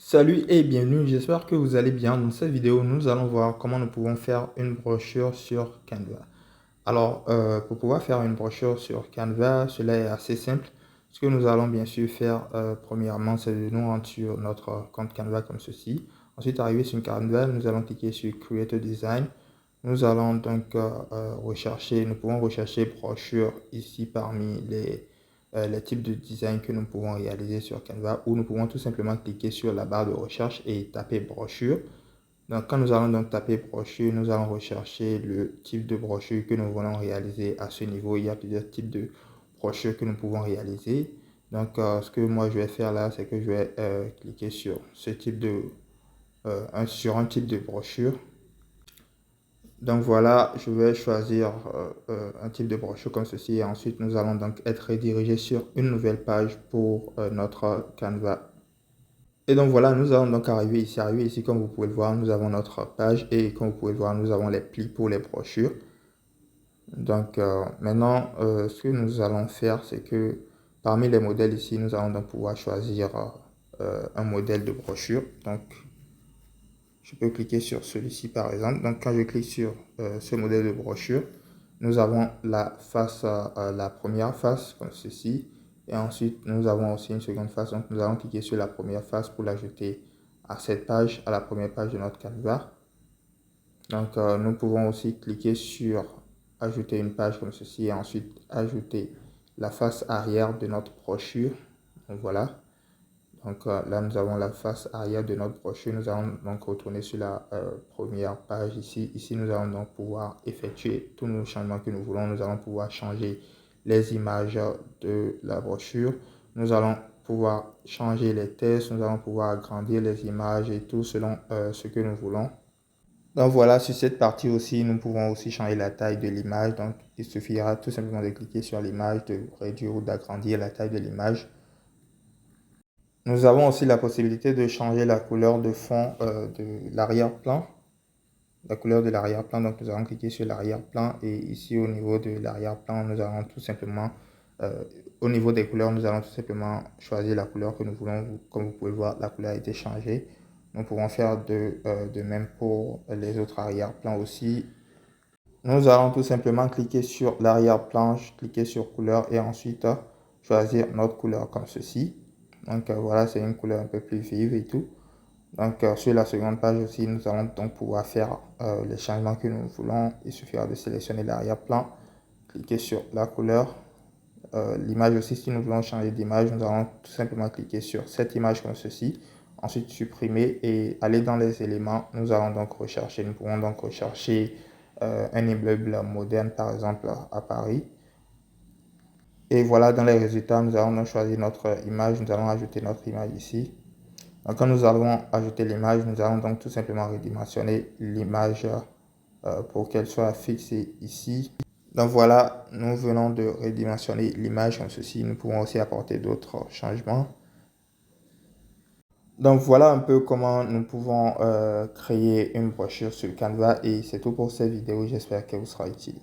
Salut et bienvenue, j'espère que vous allez bien. Dans cette vidéo, nous allons voir comment nous pouvons faire une brochure sur Canva. Alors, pour pouvoir faire une brochure sur Canva, cela est assez simple. Ce que nous allons bien sûr faire, premièrement, c'est de nous rendre sur notre compte Canva comme ceci. Ensuite, arriver sur Canva, nous allons cliquer sur Create a Design. Nous allons donc nous pouvons rechercher brochure ici parmi les types de design que nous pouvons réaliser sur Canva, ou nous pouvons tout simplement cliquer sur la barre de recherche et taper brochure. Donc quand nous allons donc taper brochure, nous allons rechercher le type de brochure que nous voulons réaliser à ce niveau. Il y a plusieurs types de brochures que nous pouvons réaliser. Donc ce que moi je vais faire là, c'est que je vais cliquer sur ce type sur un type de brochure. Donc voilà, je vais choisir un type de brochure comme ceci et ensuite nous allons donc être redirigés sur une nouvelle page pour notre Canva. Et donc voilà, nous allons donc arriver ici, comme vous pouvez le voir, nous avons notre page et comme vous pouvez le voir, nous avons les plis pour les brochures. Donc maintenant, ce que nous allons faire, c'est que parmi les modèles ici, nous allons donc pouvoir choisir un modèle de brochure. Donc je peux cliquer sur celui-ci par exemple. Donc quand je clique sur ce modèle de brochure, nous avons la face, la première face comme ceci. Et ensuite, nous avons aussi une seconde face. Donc nous allons cliquer sur la première face pour l'ajouter à cette page, à la première page de notre Canva. Donc nous pouvons aussi cliquer sur ajouter une page comme ceci et ensuite ajouter la face arrière de notre brochure. Donc voilà. Donc là, nous avons la face arrière de notre brochure. Nous allons donc retourner sur la première page ici. Ici, nous allons donc pouvoir effectuer tous nos changements que nous voulons. Nous allons pouvoir changer les images de la brochure. Nous allons pouvoir changer les textes. Nous allons pouvoir agrandir les images et tout selon ce que nous voulons. Donc voilà, sur cette partie aussi, nous pouvons aussi changer la taille de l'image. Donc il suffira tout simplement de cliquer sur l'image, de réduire ou d'agrandir la taille de l'image. Nous avons aussi la possibilité de changer la couleur de fond de l'arrière-plan. La couleur de l'arrière-plan, donc nous allons cliquer sur l'arrière-plan et ici au niveau de l'arrière-plan, nous allons tout simplement, au niveau des couleurs, nous allons tout simplement choisir la couleur que nous voulons. Comme vous pouvez le voir, la couleur a été changée. Nous pouvons faire de même pour les autres arrière-plans aussi. Nous allons tout simplement cliquer sur l'arrière-plan, cliquer sur couleur et ensuite choisir notre couleur comme ceci. Donc voilà, c'est une couleur un peu plus vive et tout. Donc sur la seconde page aussi, nous allons donc pouvoir faire les changements que nous voulons. Il suffira de sélectionner l'arrière-plan, cliquer sur la couleur. L'image aussi, si nous voulons changer d'image, nous allons tout simplement cliquer sur cette image comme ceci. Ensuite supprimer et aller dans les éléments. Nous allons donc rechercher, nous pouvons donc rechercher un immeuble moderne par exemple à Paris. Et voilà, dans les résultats, nous allons donc choisir notre image. Nous allons ajouter notre image ici. Donc, quand nous allons ajouter l'image, nous allons donc tout simplement redimensionner l'image pour qu'elle soit fixée ici. Donc voilà, nous venons de redimensionner l'image comme ceci. Nous pouvons aussi apporter d'autres changements. Donc voilà un peu comment nous pouvons créer une brochure sur Canva et c'est tout pour cette vidéo. J'espère qu'elle vous sera utile.